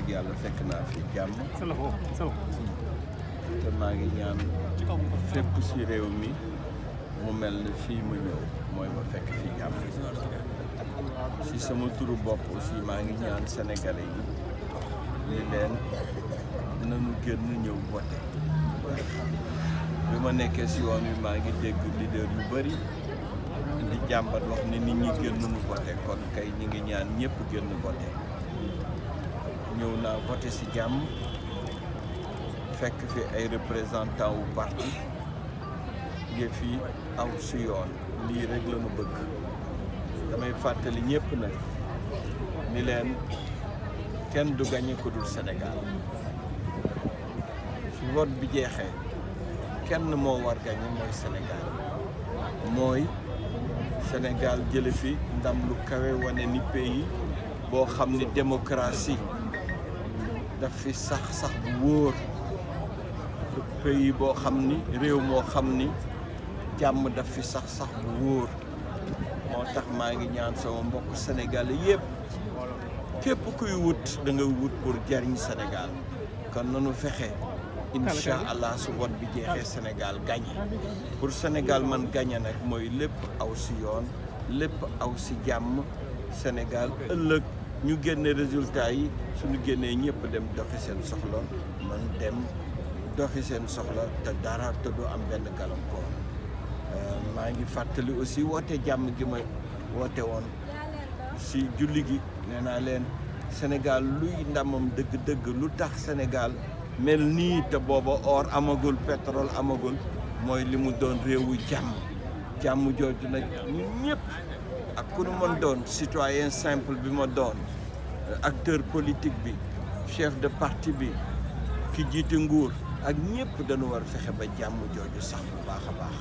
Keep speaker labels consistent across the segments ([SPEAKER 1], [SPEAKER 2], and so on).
[SPEAKER 1] dëgg yàlla fekk naa fi jàmm te maa ngi ñaan fépp si réew mi mu mel ni fii ma ñëw mooy ma fekk fii jàmm si sama turu bopp aussi maa ngi ñaan sénégalais yi ni leen nanu génn ñëw voté bi ma nekkee si yoon wi maa ngi dégg leader yu bëri di jàmbat wax ni nit ñi génnuñu voté kon kay ñi ngi ñaan ñëpp génn voté ñëw naa voté si jàmm fekk fi ay représentant wu parti yëf yi aw si yoon lii rek la ñu bëgg damay fàttali ñëpp nag ni leen kenn du gagné ko dul Sénégal su vote bi jeexee kenn moo war gagné mooy Sénégal mooy Sénégal jële fi ndam lu kawe wane ni pays boo xam ni démocratie daf fi sax bu wóor pays boo xam ni réew moo xam ni jàmm daf fi sax bu wóor moo tax maa ngi ñaan sama mbokk sénégalais yëpp képp kuy wut da nga wut pour jariñ Sénégal kon nanu fexe incha allah su vote bi jeexee Sénégal gagné pour Sénégal man gagné nag mooy lépp aw si yoon lépp aw si jàmm Sénégal ëllëg ñu génne résultat yi suñu génnee ñëpp dem doxi seen soxla man dem doxi seen soxla te dara te du am benn gàllankoor maa ngi fàttali aussi woote jàmm gi ma woote woon si julli gi nee naa leen Sénégal luy ndamam dëgg-dëgg lu tax Sénégal mel nii te booba or amagul pétrole amagul mooy li mu doon réewu jàmm jooju nag ñun ñëpp ak ku nu mën doon citoyen simple bi ma doon acteur politique bi chef de parti bi ki jiite nguur ak ñëpp dañu war fexe ba jàmm jooju sax bu baax a baax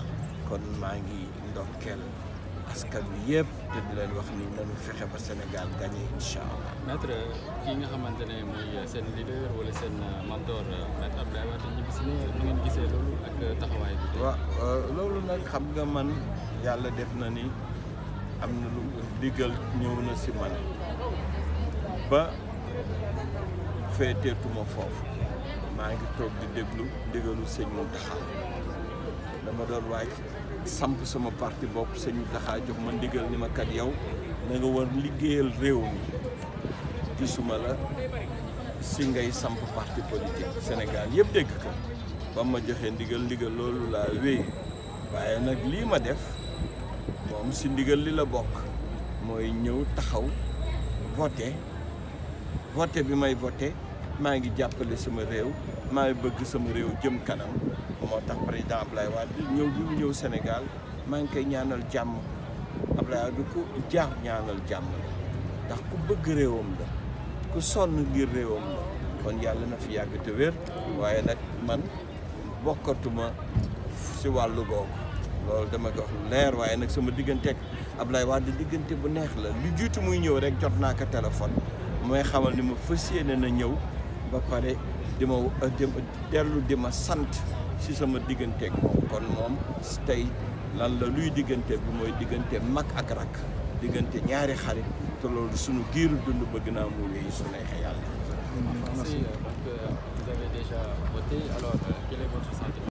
[SPEAKER 1] kon maa ngi ndokkeel askan bi yëpp te di leen wax ni nañu fexe ba Sénégal gagné incha allah.
[SPEAKER 2] maître kii nga xamante ne mooy seen leader wala seen mentor maître Abdoulaye Wade ñibbisi na nu ngeen gisee loolu ak taxawaay bi.
[SPEAKER 1] waaw loolu nag xam nga man yàlla def na ni am na lu digal ñëw na si man ba féeteetuma foofu maa ngi toog di déglu ndigalu sëñ Mountakha dama doon waaj samp sama parti bopp sëñ Mountakha jox ma ndigal ni ma kat yow na nga war liggéeyal réew mi gisuma la si ngay samp parti politique Sénégal yëpp dégg ko ba ma joxee ndigal loolu laa wéy waaye nag lii ma def moom si ndigal li la bokk mooy ñëw taxaw voté bi may voté maa ngi jàppale sama réew maa ngi bëgg sama réew jëm kanam moo tax président Abdoulaye Wade ñëw bi mu ñëw Sénégal maa ngi koy ñaanal jàmm Abdoulaye Wade ku jaar ñaanal jàmm la ndax ku bëgg réewam la ku sonn ngir réewam la kon yàlla na fi yàgg te wér waaye nag man bokkatuma si wàllu googu loolu dama ko wax lu leer waaye nag sama digganteeg Abdoulaye Wade diggante bu neex la lu jiitu muy ñëw rek jot naa ko téléphone mooy xamal ni ma fas yéene na ñëw ba pare dellu di ma sant si sama digganteeg moom kon moom tey lan la luy diggante bi mooy diggante mag ak rak diggante ñaari xarit te loolu suñu giiru dund bëgg naa mu wéy su neexee yàlla.
[SPEAKER 2] Merci. Donc, vous avez déjà voté, alors quel est votre sentiment?